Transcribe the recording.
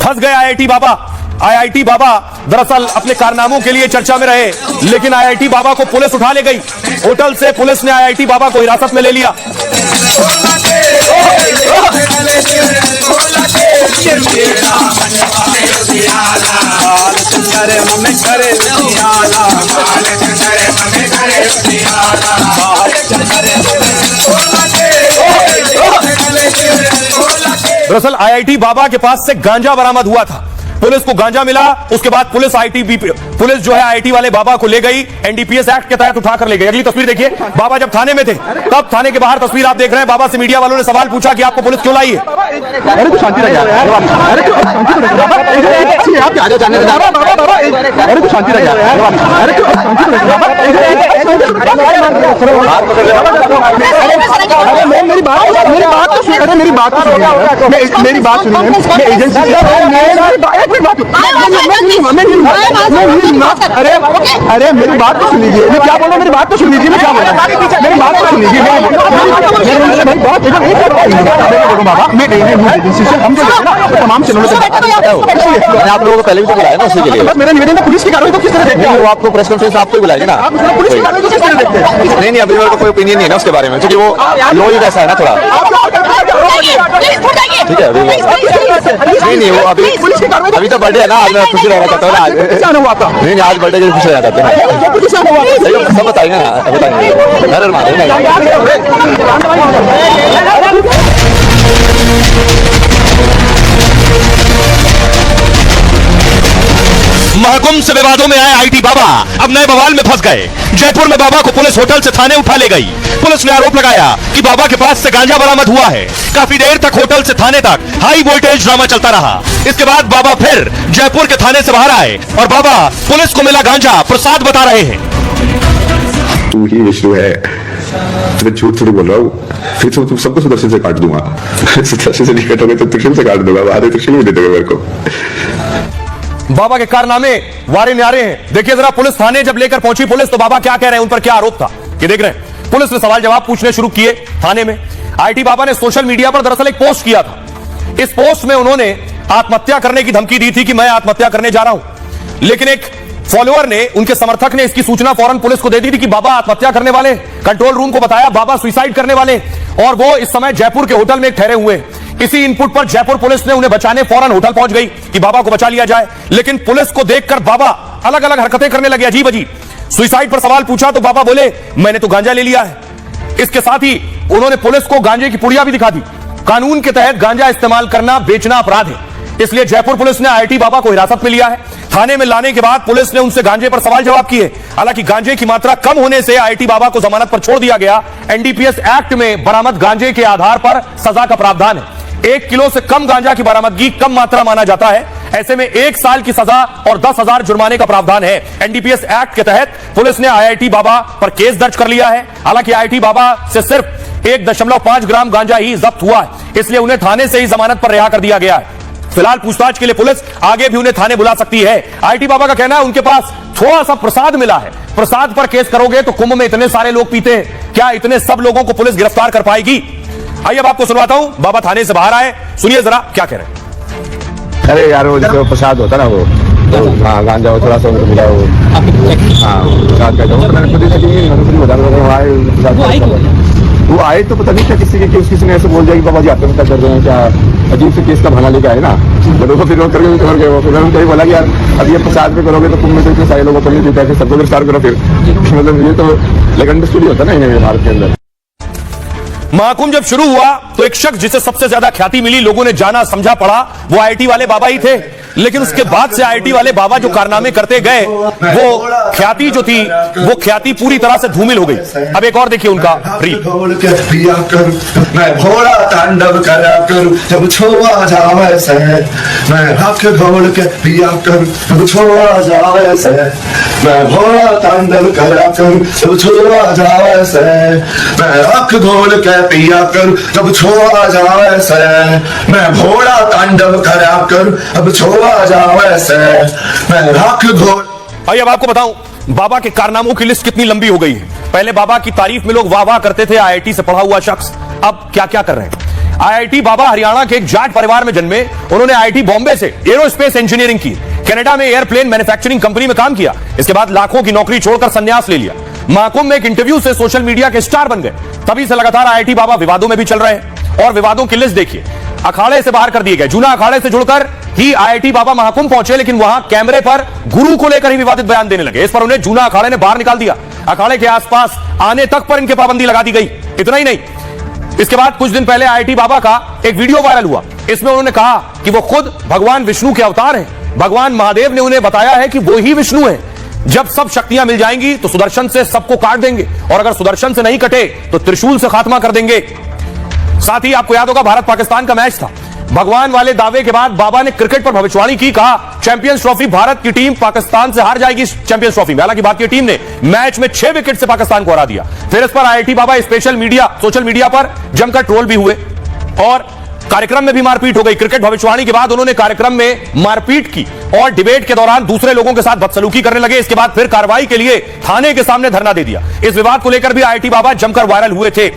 फंस गए आईआईटी बाबा। आईआईटी बाबा दरअसल अपने कारनामों के लिए चर्चा में रहे, लेकिन आईआईटी बाबा को पुलिस उठा ले गई। होटल से पुलिस ने आईआईटी बाबा को हिरासत में ले लिया। दरअसल आईआईटी बाबा के पास से गांजा बरामद हुआ था। पुलिस को गांजा मिला, उसके बाद पुलिस जो है आईआईटी वाले बाबा को ले गई, एनडीपीएस एक्ट के तहत उठाकर ले गई। अगली तस्वीर देखिए, बाबा जब थाने में थे तब थाने के बाहर तस्वीर आप देख रहे हैं। बाबा से मीडिया वालों ने सवाल पूछा कि आपको पुलिस क्यों लाई है। अरे कुछ शांति रखिए, अरे कुछ शांति रखिए, आप आगे जाने दो, अरे कुछ शांति रखिए, अरे कुछ शांति रखिए। मेरी बात तो सुनिए, मेरी बात तो सुनिए, मेरी बात सुनिए। मैं एजेंसी अरे मेरी बात तो सुन लीजिए, मैं क्या बोल रहा हूँ, मेरी बात तो सुन लीजिए, मैं क्या बोल रहा हूँ, मेरी बात तो सुन लीजिए। बाबा मैं एजेंसी से हम तमाम चैनलों से आप लोगों को पहले भी तो बुलाया ना उसी के लिए। मेरा निवेदन है, पुलिस की कार्रवाई तो किस तरह देखते हैं? वो आपको प्रेस कॉन्फ्रेंस आपको ही बुलाएंगे ना। पुलिस की कार्रवाई तो किस तरह देखते हैं? नहीं अभी मेरे को कोई ओपिनियन नहीं है ना उसके बारे में, क्योंकि वो लो ही वैसा है ना थोड़ा। ठीक है, नहीं वो अभी तो बर्थडे है ना, आज मैं खुशी रहना चाहता हूँ ना। आज नहीं आज बर्थडे के खुश रहना चाहते हैं, सब बताएंगे ना, बताएंगे घर मारे। महाकुंभ से विवादों में आए आईआईटी बाबा अब नए बवाल में फंस गए। जयपुर में बाबा को पुलिस होटल से थाने उठा ले गई। पुलिस ने आरोप लगाया कि बाबा के पास से गांजा बरामद हुआ है। काफी देर तक होटल से थाने तक हाई वोल्टेज ड्रामा चलता रहा। इसके बाद बाबा फिर जयपुर के थाने से बाहर आए और बाबा पुलिस को मिला गांजा प्रसाद बता रहे हैं। तू ही इशू है, मैं झूठ थोड़ी बोल रहा हूँ। फिर तो तुम सबको सुदर्शन से काट दूंगा, सुदर्शन से नहीं कटोगे तो त्रिशूल से काट दूंगा, आधे त्रिशूल भी दे दोगे मेरे को। बाबा के कारनामे वारे न्यारे हैं। देखिए जरा, पुलिस थाने जब लेकर पहुंची पुलिस, तो बाबा क्या कह रहे हैं, उन पर क्या आरोप था, ये देख रहे हैं। पुलिस ने सवाल जवाब पूछने शुरू किए थाने में। आईआईटी बाबा ने सोशल मीडिया पर दरअसल एक पोस्ट किया था। इस पोस्ट में उन्होंने आत्महत्या करने की धमकी दी थी कि मैं आत्महत्या करने जा रहा हूं, लेकिन एक फॉलोअर ने, उनके समर्थक ने इसकी सूचना फौरन पुलिस को दे दी थी कि बाबा आत्महत्या करने वाले। कंट्रोल रूम को बताया बाबा सुसाइड करने वाले, और वो इस समय जयपुर के होटल में ठहरे हुए। इसी इनपुट पर जयपुर पुलिस ने उन्हें बचाने फौरन होटल पहुंच गई कि बाबा को बचा लिया जाए। लेकिन पुलिस को देखकर बाबा अलग अलग हरकतें करने लगे, अजीब अजीब। सुसाइड पर सवाल पूछा तो बाबा बोले मैंने तो गांजा ले लिया है। इसके साथ ही उन्होंने पुलिस को गांजे की पुड़िया भी दिखा दी। कानून के तहत गांजा इस्तेमाल करना, बेचना अपराध है, इसलिए जयपुर पुलिस ने आईआईटी बाबा को हिरासत में लिया है। थाने में लाने के बाद पुलिस ने उनसे गांजे पर सवाल जवाब किए। हालांकि गांजे की मात्रा कम होने से आईआईटी बाबा को जमानत पर छोड़ दिया गया। एनडीपीएस एक्ट में बरामद गांजे के आधार पर सजा का प्रावधान है। 1 किलो से कम गांजा की बरामदगी कम मात्रा माना जाता है। ऐसे में 1 साल की सजा और 10,000 जुर्माने का प्रावधान है। एनडीपीएस एक्ट के तहत पुलिस ने आईआईटी बाबा पर केस दर्ज कर लिया है। हालांकि आईआईटी बाबा से सिर्फ 1.5 ग्राम गांजा ही जब्त हुआ है, इसलिए उन्हें थाने से ही जमानत पर रिहा कर दिया गया है। फिलहाल पूछताछ के लिए पुलिस आगे भी उन्हें थाने बुला सकती है। आईआईटी बाबा का कहना है उनके पास थोड़ा सा प्रसाद मिला है। प्रसाद पर केस करोगे तो कुंभ में इतने सारे लोग पीते हैं, क्या इतने सब लोगों को पुलिस गिरफ्तार कर पाएगी? आइए अब आपको सुनवाता हूं, बाबा थाने से बाहर आए, सुनिए जरा क्या कह रहे हैं। अरे यार वो जो प्रसाद होता ना, वो हाँ गांजा वो थोड़ा सा उनको मिला, वो हाँ प्रसाद कहते हैं। मैंने खुद ही वो आए तो पता नहीं क्या किसी ने ऐसे बोल दिया कि बाबा जी आत्महत्या कर रहे हैं, क्या अजीब से केस का बहाना लेके आए ना। लोगों फिर करके उतर गए। वो फिर मैंने बोला कि यार अब ये प्रसाद पे करोगे तो कुंभ में तो इतने सारे लोगों को नहीं देता है, सबको गिरफ्तार करो। फिर मतलब ये तो लेकिन अंडरस्टूड होता ना इन्हें भारत के अंदर। महाकुंभ जब शुरू हुआ तो एक शख्स जिसे सबसे ज्यादा ख्याति मिली, लोगों ने जाना समझा पड़ा, वो आईआईटी वाले बाबा ही थे। लेकिन उसके बाद से आईआईटी वाले बाबा जो कारनामे करते गए, वो ख्याति जो थी वो ख्याति पूरी तरह से धूमिल हो गई। अब एक और देखिए उनका रील। मैं भोला तांडव करा करूं जब छोड़ा जावे से, मैं आंख खोल के पिया करूं जब छोड़ा जावे से, मैं भोला तांडव करा करूं जब छोड़ा जावे से, मैं आंख खोल के पिया करूं जब छोड़ा जावे से, मैं भोला तांडव करा करूं अब छोड़ा जावे से, मैं आंख खोल। आइए अब आपको बताऊं बाबा के कारनामों की लिस्ट कितनी लंबी हो गई है। पहले बाबा की तारीफ में लोग वाह वाह करते थे, आईआईटी से पढ़ा हुआ शख्स, अब क्या क्या कर रहे हैं। आईआईटी बाबा हरियाणा के एक जाट परिवार में जन्मे। उन्होंने आईआईटी बॉम्बे से एरोस्पेस इंजीनियरिंग की, कनाडा में एयरप्लेन मैन्युफैक्चरिंग कंपनी में काम किया। इसके बाद लाखों की नौकरी छोड़कर संन्यास ले लिया। महाकुंभ में एक इंटरव्यू से सोशल मीडिया के स्टार बन गए। तभी से लगातार आईआईटी बाबा विवादों में भी चल रहे हैं और विवादों की लिस्ट देखिए। अखाड़े से बाहर कर दिए गए। जूना अखाड़े से जुड़कर ही आईआईटी बाबा महाकुंभ पहुंचे, लेकिन वहां कैमरे पर गुरु को लेकर ही विवादित बयान देने लगे। इस पर उन्हें जूना अखाड़े ने बाहर निकाल दिया। अखाड़े के आसपास आने तक पर इनके पाबंदी लगा दी गई। इतना ही नहीं, इसके बाद कुछ दिन पहले आईआईटी बाबा का एक वीडियो वायरल हुआ। इसमें उन्होंने कहा कि वो खुद भगवान विष्णु के अवतार हैं। भगवान महादेव ने उन्हें बताया है कि वो ही विष्णु है। जब सब शक्तियां मिल जाएंगी तो सुदर्शन से सबको काट देंगे, और अगर सुदर्शन से नहीं कटे तो त्रिशूल से खात्मा कर देंगे। साथ ही आपको याद होगा भारत पाकिस्तान का मैच था। भगवान वाले दावे के बाद बाबा ने क्रिकेट पर भविष्यवाणी की। कहा चैंपियंस ट्रॉफी भारत की टीम पाकिस्तान से हार जाएगी चैंपियंस ट्रॉफी में। हालांकि भारतीय टीम ने मैच में 6 विकेट से पाकिस्तान को हरा दिया। फिर इस पर आईआईटी बाबा सोशल मीडिया पर जमकर ट्रोल भी हुए और कार्यक्रम में भी मारपीट हो गई। क्रिकेट भविष्यवाणी के बाद उन्होंने कार्यक्रम में मारपीट की और डिबेट के दौरान दूसरे लोगों के साथ बदसलूकी करने लगे। इसके बाद फिर कार्रवाई के लिए थाने के सामने धरना दे दिया। इस विवाद को लेकर भी आईआईटी बाबा जमकर वायरल हुए थे।